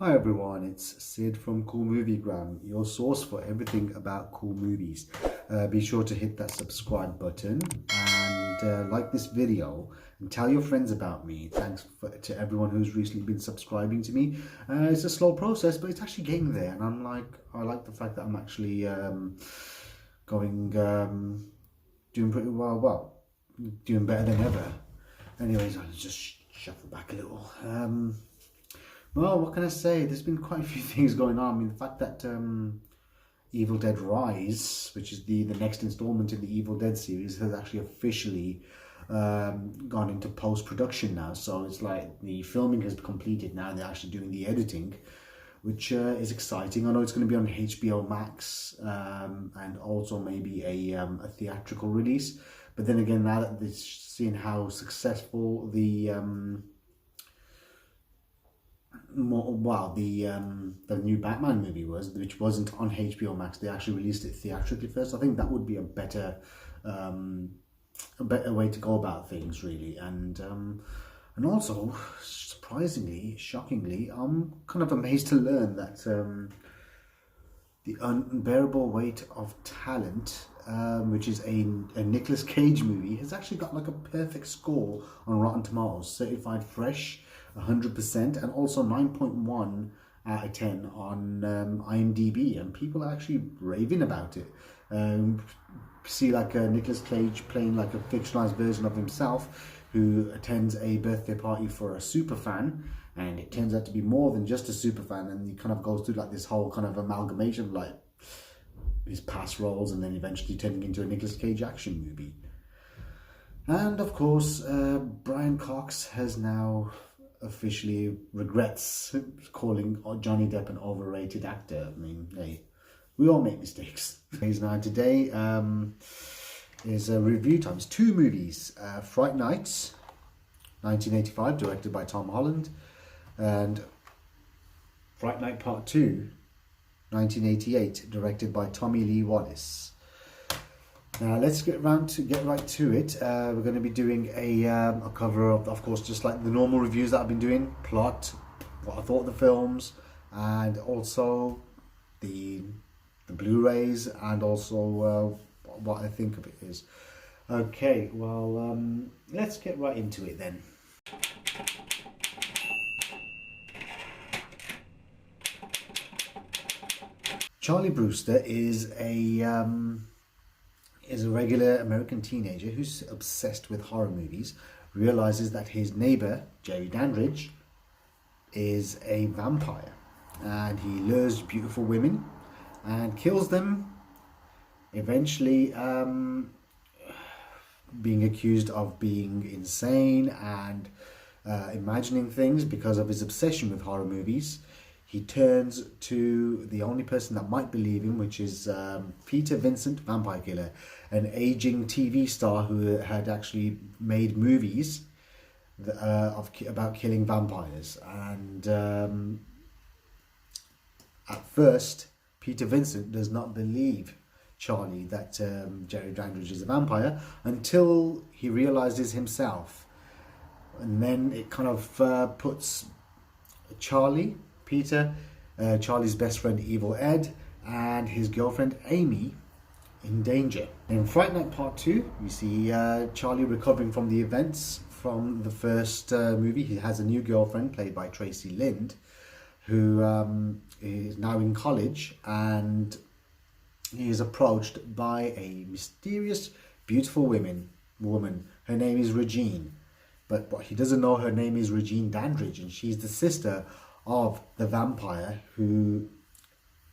Hi everyone, it's Sid from Cool Moviegram, your source for everything about cool movies. Be sure to hit that subscribe button and like this video and tell your friends about me. Thanks to everyone who's recently been subscribing to me. It's a slow process, but it's actually getting there, and I like the fact that I'm actually doing pretty well, doing better than ever. Anyways, I'll just shuffle back a little. Well, what can I say? There's been quite a few things going on. I mean, the fact that Evil Dead Rise, which is the next installment in the Evil Dead series, has actually officially gone into post-production now. So it's like the filming has completed now. They're actually doing the editing, which is exciting. I know it's going to be on HBO Max and also maybe a theatrical release. But then again, now that they're seeing how successful the new Batman movie was, which wasn't on HBO Max, they actually released it theatrically first. I think that would be a better way to go about things, really. And also, surprisingly, shockingly, I'm kind of amazed to learn that The Unbearable Weight of Talent, which is a Nicolas Cage movie, has actually got like a perfect score on Rotten Tomatoes, certified fresh, 100%, and also 9.1 out of 10 on IMDb, and people are actually raving about it. See like Nicolas Cage playing like a fictionalized version of himself who attends a birthday party for a super fan, and it turns out to be more than just a super fan, and he kind of goes through like this whole kind of amalgamation of like his past roles and then eventually turning into a Nicolas Cage action movie. And of course, Brian Cox has now officially regrets calling Johnny Depp an overrated actor. I mean, hey, we all make mistakes. Now today is a review time. It's two movies. Fright Night, 1985, directed by Tom Holland, and Fright Night Part 2, 1988, directed by Tommy Lee Wallace. Now let's get right to it. We're going to be doing a cover of course, just like the normal reviews that I've been doing: plot, what I thought of the films, and also the Blu-rays, and also what I think of it is. Okay, well, let's get right into it then. Charlie Brewster is a regular American teenager who's obsessed with horror movies, realizes that his neighbor, Jerry Dandridge, is a vampire, and he lures beautiful women and kills them, eventually being accused of being insane and imagining things because of his obsession with horror movies. He turns to the only person that might believe him, which is Peter Vincent, Vampire Killer, an aging TV star who had actually made movies about killing vampires. And at first, Peter Vincent does not believe Charlie that Jerry Dandridge is a vampire until he realizes himself. And then it kind of puts Peter, Charlie's best friend Evil Ed, and his girlfriend Amy in danger. In Fright Night Part 2, we see Charlie recovering from the events from the first movie. He has a new girlfriend played by Tracy Lind, who is now in college, and he is approached by a mysterious, beautiful woman. Her name is Regine, but what he doesn't know, her name is Regine Dandridge, and she's the sister of the vampire who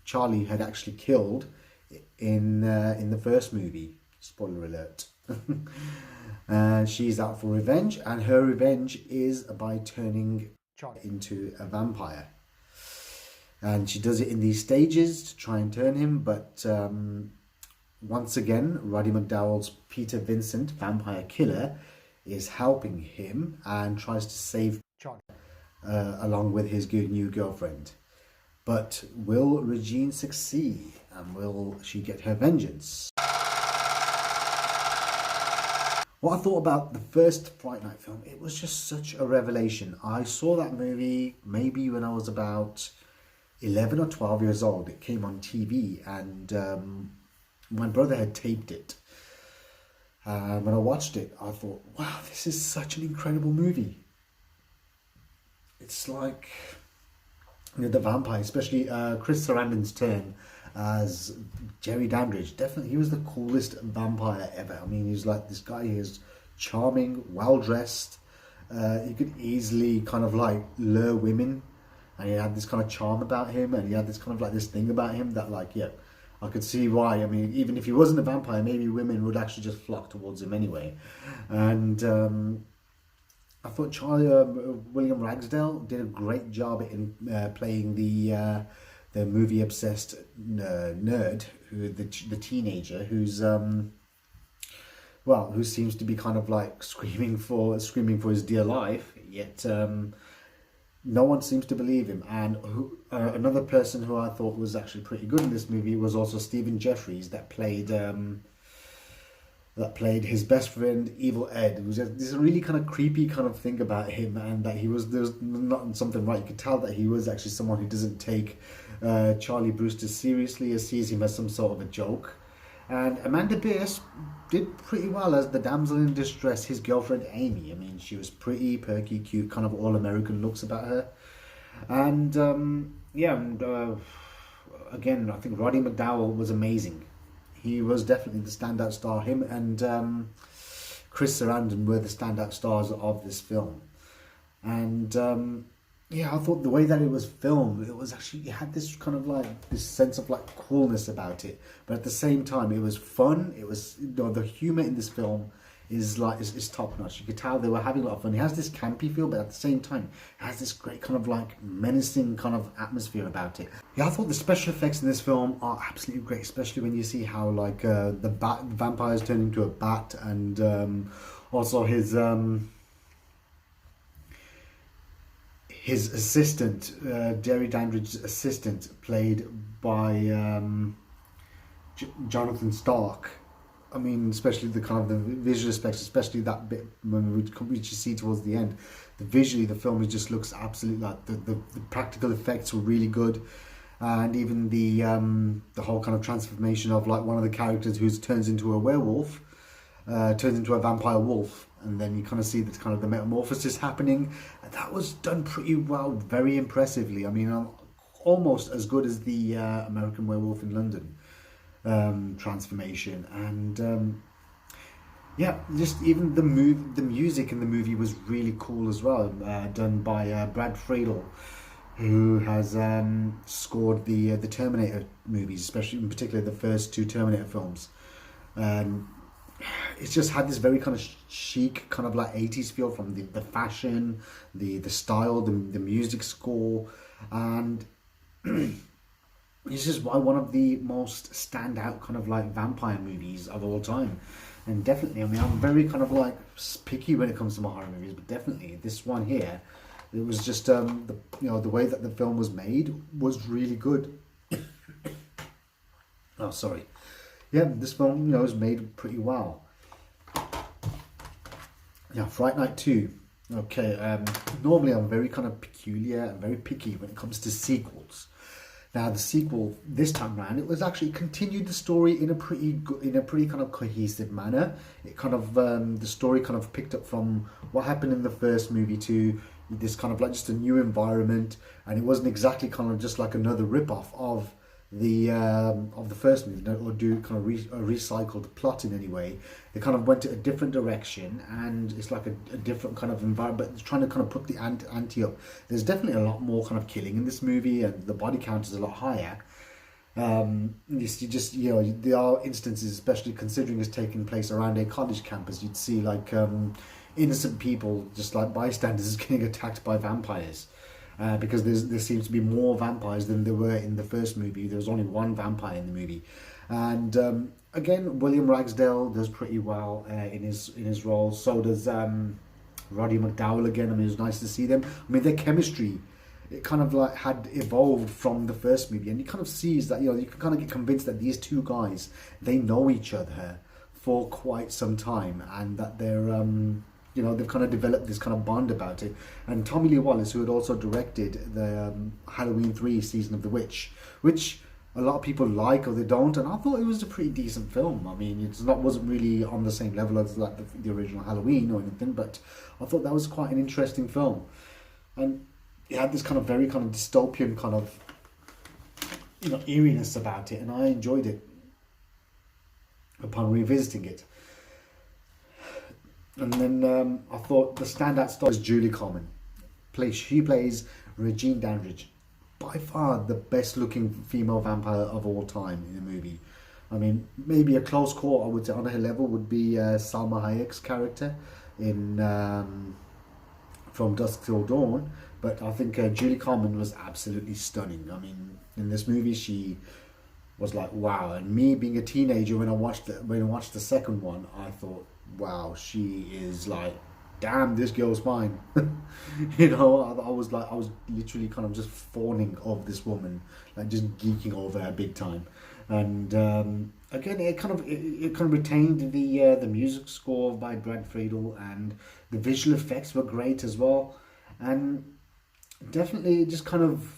Charlie had actually killed in the first movie. Spoiler alert. She's out for revenge, and her revenge is by turning Charlie into a vampire. And she does it in these stages to try and turn him, but once again, Roddy McDowall's Peter Vincent, Vampire Killer, is helping him and tries to save Charlie along with his good new girlfriend. But will Regine succeed, and will she get her vengeance? What I thought about the first Fright Night film, it was just such a revelation. I saw that movie maybe when I was about 11 or 12 years old. It came on TV, and my brother had taped it. When I watched it, I thought, wow, this is such an incredible movie. It's like, you know, the vampire, especially Chris Sarandon's turn as Jerry Dandridge. Definitely, he was the coolest vampire ever. I mean, he's like this guy. He is charming, well dressed. He could easily kind of like lure women, and he had this kind of charm about him, and he had this kind of like this thing about him that, like, yeah, I could see why. I mean, even if he wasn't a vampire, maybe women would actually just flock towards him anyway. And I thought William Ragsdale did a great job in playing the movie obsessed nerd, the teenager who's who seems to be kind of like screaming for his dear life, yet no one seems to believe him. And another person who I thought was actually pretty good in this movie was also Stephen Jeffries, that played his best friend, Evil Ed. It was this really kind of creepy kind of thing about him, and that there was not something right. You could tell that he was actually someone who doesn't take Charlie Brewster seriously, or sees him as some sort of a joke. And Amanda Bierce did pretty well as the damsel in distress, his girlfriend Amy. I mean, she was pretty perky, cute, kind of all-American looks about her. And again, I think Roddy McDowall was amazing. He was definitely the standout star. Him and Chris Sarandon were the standout stars of this film. And I thought the way that it was filmed, it had this kind of like this sense of like coolness about it, but at the same time it was fun. It was, you know, the humor in this film is top notch. You could tell they were having a lot of fun. It has this campy feel, but at the same time it has this great kind of like menacing kind of atmosphere about it. Yeah, I thought the special effects in this film are absolutely great, especially when you see how like the vampires turn into a bat, and also his assistant, Jerry Dandridge's assistant, played by Jonathan Stark. I mean, especially the kind of the visual effects, especially that bit when we see towards the end. Visually, the film just looks absolutely like the practical effects were really good, and even the whole kind of transformation of like one of the characters who turns into a werewolf, turns into a vampire wolf. And then you kind of see that kind of the metamorphosis happening. And that was done pretty well, very impressively. I mean, almost as good as the American Werewolf in London transformation. And just even the music in the movie was really cool as well, done by Brad Friedel, who has scored the Terminator movies, especially in particular the first two Terminator films. It's just had this very kind of chic, kind of like 80s feel from the fashion, the style, the music score, and it's just one of the most standout kind of like vampire movies of all time. And definitely, I mean, I'm very kind of like picky when it comes to my horror movies, but definitely this one here, it was just the way that the film was made was really good. Oh, sorry. Yeah, this film, is made pretty well. Yeah, Fright Night 2. Okay, normally I'm very kind of peculiar and very picky when it comes to sequels. Now, the sequel this time around, it was actually continued the story in a pretty kind of cohesive manner. It kind of the story kind of picked up from what happened in the first movie to this kind of like just a new environment, and it wasn't exactly kind of just like another rip-off of the first movie, or do kind of a recycled plot in any way. They kind of went a different direction, and it's like a different kind of environment, but trying to kind of put the ante up. There's definitely a lot more kind of killing in this movie, and the body count is a lot higher. There are instances, especially considering it's taking place around a college campus, you'd see like innocent people, just like bystanders, getting attacked by vampires. Because there seems to be more vampires than there were in the first movie. There was only one vampire in the movie, and again, William Ragsdale does pretty well in his role. So does Roddy McDowall again. I mean, it was nice to see them. I mean, their chemistry, it kind of like had evolved from the first movie, and you kind of sees that, you can kind of get convinced that these two guys, they know each other for quite some time, and that they're you know, they've kind of developed this kind of bond about it. And Tommy Lee Wallace, who had also directed the Halloween 3 Season of the Witch, which a lot of people like or they don't, and I thought it was a pretty decent film. I mean, wasn't really on the same level as like the original Halloween or anything, but I thought that was quite an interesting film. And it had this kind of very kind of dystopian kind of, you know, eeriness about it, and I enjoyed it upon revisiting it. And then I thought the standout star is Julie Coleman. She plays Regine Dandridge, by far the best looking female vampire of all time in the movie. I mean, maybe a close call, I would say, on her level would be Salma Hayek's character in From Dusk Till Dawn. But I think Julie Coleman was absolutely stunning. I mean, in this movie, she was like, wow. And me being a teenager, when I watched the second one, I thought, wow, she is like, damn, this girl's fine. You know, I was literally kind of just fawning of this woman, like just geeking over her big time. And again, it kind of retained the music score by Brad Friedel, and the visual effects were great as well. And definitely just kind of,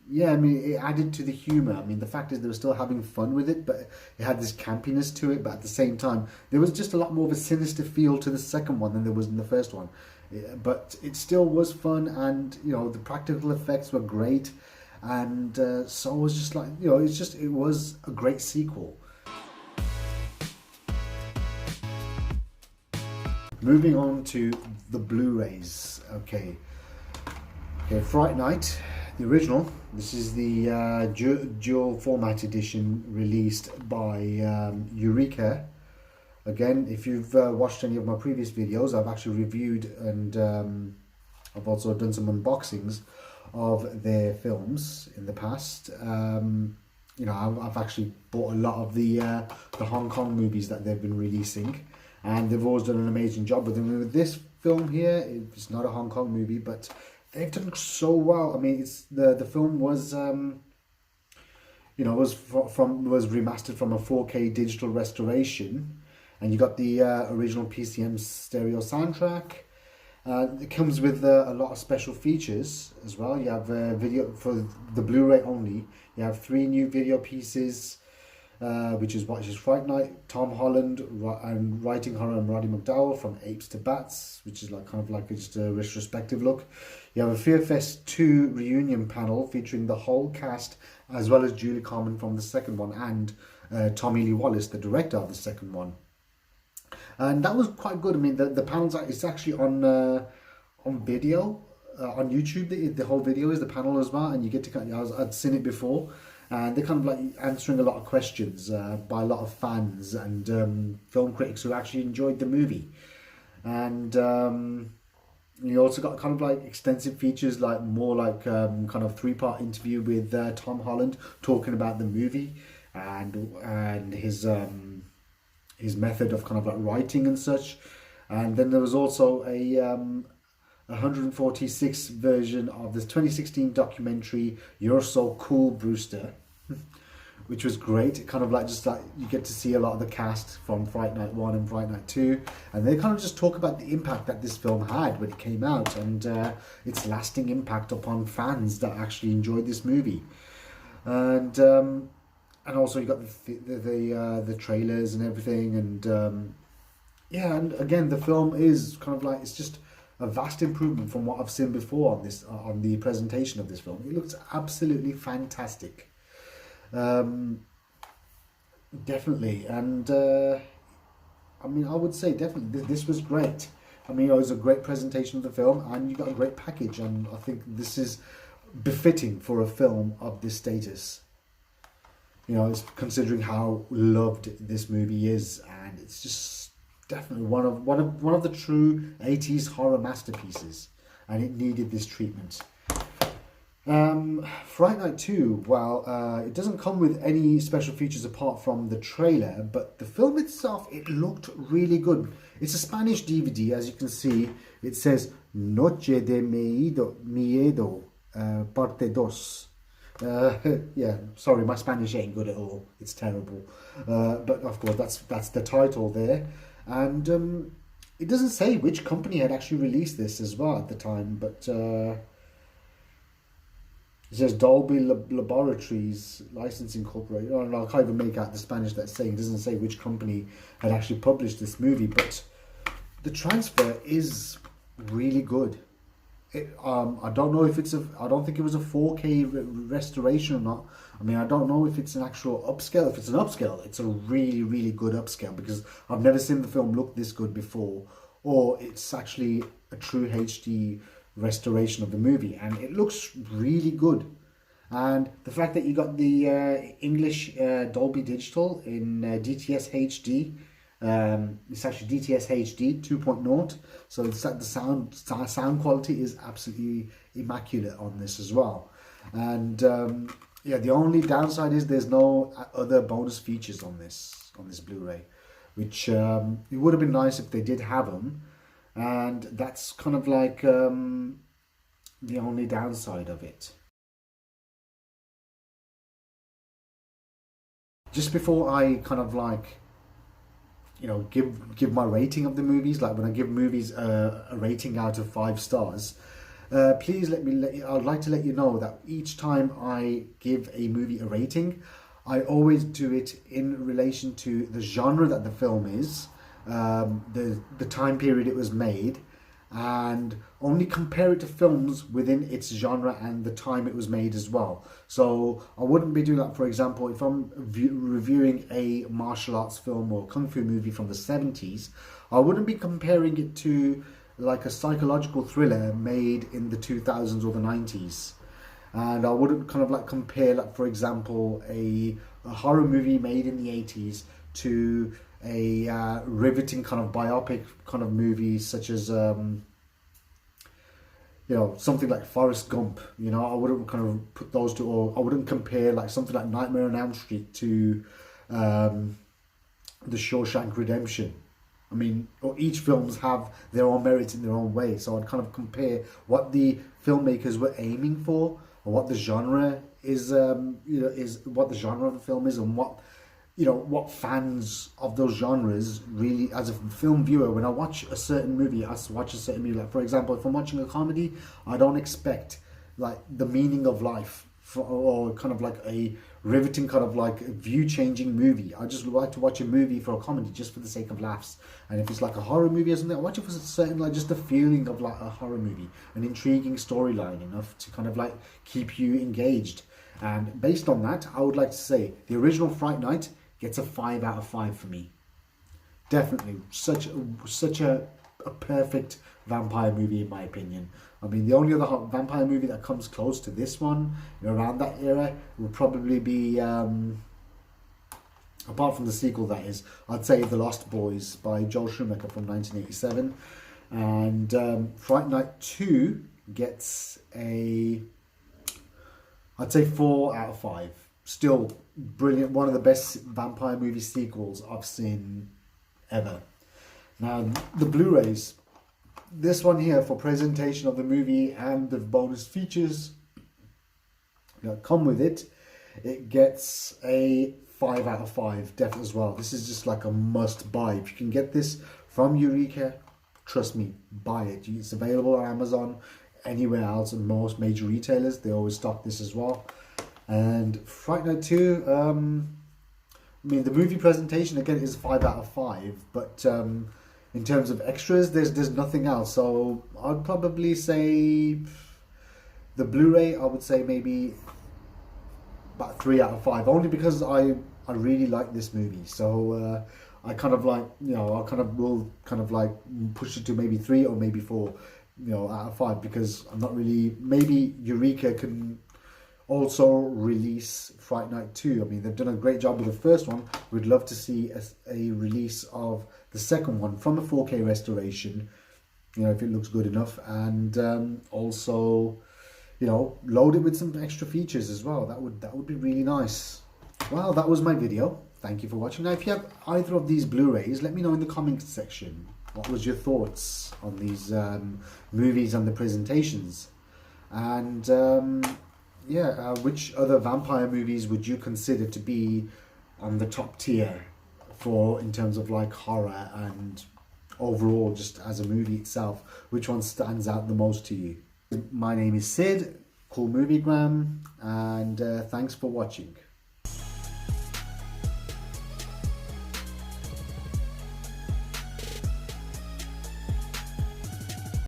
yeah, I mean, it added to the humour. I mean, the fact is they were still having fun with it, but it had this campiness to it. But at the same time, there was just a lot more of a sinister feel to the second one than there was in the first one. But it still was fun, and, you know, the practical effects were great. And so it was just like, you know, it was a great sequel. Moving on to the Blu-rays. Okay, Fright Night. The original, this is the dual format edition released by Eureka. Again, if you've watched any of my previous videos, I've actually reviewed and I've also done some unboxings of their films in the past. You know, I've actually bought a lot of the Hong Kong movies that they've been releasing, and they've always done an amazing job with them. With this film here, it's not a Hong Kong movie, but they've done so well. I mean, the film was you know, was remastered from a 4K digital restoration, and you got the original PCM stereo soundtrack. It comes with a lot of special features as well. You have video for the Blu-ray only. You have 3 new video pieces, which is Fright Night, Tom Holland, and Writing Horror and Roddy McDowell, From Apes to Bats, which is like kind of like just a retrospective look. You have a Fear Fest 2 reunion panel featuring the whole cast, as well as Julie Coleman from the second one, and Tommy Lee Wallace, the director of the second one. And that was quite good. I mean, the panels, it's actually on video on YouTube. The whole video is the panel as well, and you get to I'd seen it before, and they're kind of like answering a lot of questions by a lot of fans and film critics who actually enjoyed the movie. And you also got kind of like extensive features, like more like kind of 3-part interview with Tom Holland talking about the movie and his method of kind of like writing and such. And then there was also a 146 version of this 2016 documentary You're So Cool, Brewster, which was great. It kind of like just like you get to see a lot of the cast from Fright Night 1 and Fright Night 2, and they kind of just talk about the impact that this film had when it came out, and its lasting impact upon fans that actually enjoyed this movie. And also you got the trailers and everything, and yeah, and again the film is kind of like, it's just a vast improvement from what I've seen before on the presentation of this film. It looks absolutely fantastic. Definitely, and I mean, I would say definitely this was great. I mean, it was a great presentation of the film, and you got a great package, and I think this is befitting for a film of this status. You know, it's considering how loved this movie is, and it's just definitely one of the true 80s horror masterpieces, and it needed this treatment. Fright Night 2, well, it doesn't come with any special features apart from the trailer, but the film itself, it looked really good. It's a Spanish DVD, as you can see. It says Noche de Miedo, parte dos. Yeah, sorry, my Spanish ain't good at all. It's terrible. But of course, that's the title there. And it doesn't say which company had actually released this as well at the time, but it says Dolby Laboratories Licensing Corporation. Oh, no, I can't even make out the Spanish that's saying. It doesn't say which company had actually published this movie, but the transfer is really good. I don't know if I don't think it was a 4K restoration or not. I mean, I don't know if it's an actual upscale. If it's an upscale, it's a really, really good upscale, because I've never seen the film look this good before, or it's actually a true HD restoration of the movie, and it looks really good. And the fact that you got the English Dolby Digital in DTS HD, it's actually DTS HD 2.0, so the sound quality is absolutely immaculate on this as well. And yeah, the only downside is there's no other bonus features on this Blu-ray, which it would have been nice if they did have them. And that's kind of like the only downside of it. Just before I kind of like, give my rating of the movies, like when I give movies a rating out of 5 stars, please I'd like to let you know that each time I give a movie a rating, I always do it in relation to the genre that the film is, the time period it was made, and only compare it to films within its genre and the time it was made as well. So I wouldn't be doing that. For example, if I'm reviewing a martial arts film or kung fu movie from the 70s, I wouldn't be comparing it to like a psychological thriller made in the 2000s or the 90s. And I wouldn't kind of like compare, like, for example, a horror movie made in the 80s to a riveting kind of biopic kind of movie, such as something like Forrest Gump. I wouldn't kind of put those two, or I wouldn't compare like something like Nightmare on Elm Street to The Shawshank Redemption. I mean, each films have their own merits in their own way, so I'd kind of compare what the filmmakers were aiming for, or what the genre is, is what the genre of the film is, and what fans of those genres really, as a film viewer, when I watch a certain movie, like, for example, if I'm watching a comedy, I don't expect like the meaning of life or kind of like a riveting kind of like view-changing movie. I just like to watch a movie for a comedy just for the sake of laughs. And if it's like a horror movie or something, I watch it for certain, like, just the feeling of like a horror movie, an intriguing storyline enough to kind of like keep you engaged. And based on that, I would like to say the original Fright Night gets a 5 out of 5 for me. Definitely such a perfect vampire movie in my opinion. I mean, the only other vampire movie that comes close to this one, around that era, would probably be, apart from the sequel, that is, I'd say The Lost Boys by Joel Schumacher from 1987. And Fright Night 2 gets I'd say 4 out of 5. Still brilliant, one of the best vampire movie sequels I've seen ever. Now, the Blu-rays, this one here, for presentation of the movie and the bonus features that come with it, it gets a 5 out of 5 definitely as well. This is just like a must buy. If you can get this from Eureka, trust me, buy it. It's available on Amazon, anywhere else, and most major retailers, they always stock this as well. And Fright Night 2, I mean, the movie presentation again is 5 out of 5, but in terms of extras, there's nothing else. So I'd probably say the Blu-ray, I would say maybe about 3 out of 5, only because I really like this movie. So I kind of like, I kind of will kind of like push it to maybe 3 or maybe 4, out of 5, because I'm not really, maybe Eureka can also release Fright Night 2. I mean, they've done a great job with the first one. We'd love to see a release of the second one from a 4K restoration, if it looks good enough, and also, load it with some extra features as well. That would be really nice. Well, that was my video. Thank you for watching. Now, if you have either of these Blu-rays, let me know in the comments section. What was your thoughts on these movies and the presentations? And which other vampire movies would you consider to be on the top tier in terms of like horror and overall, just as a movie itself, which one stands out the most to you? My name is Sid, Cool Moviegram, and thanks for watching.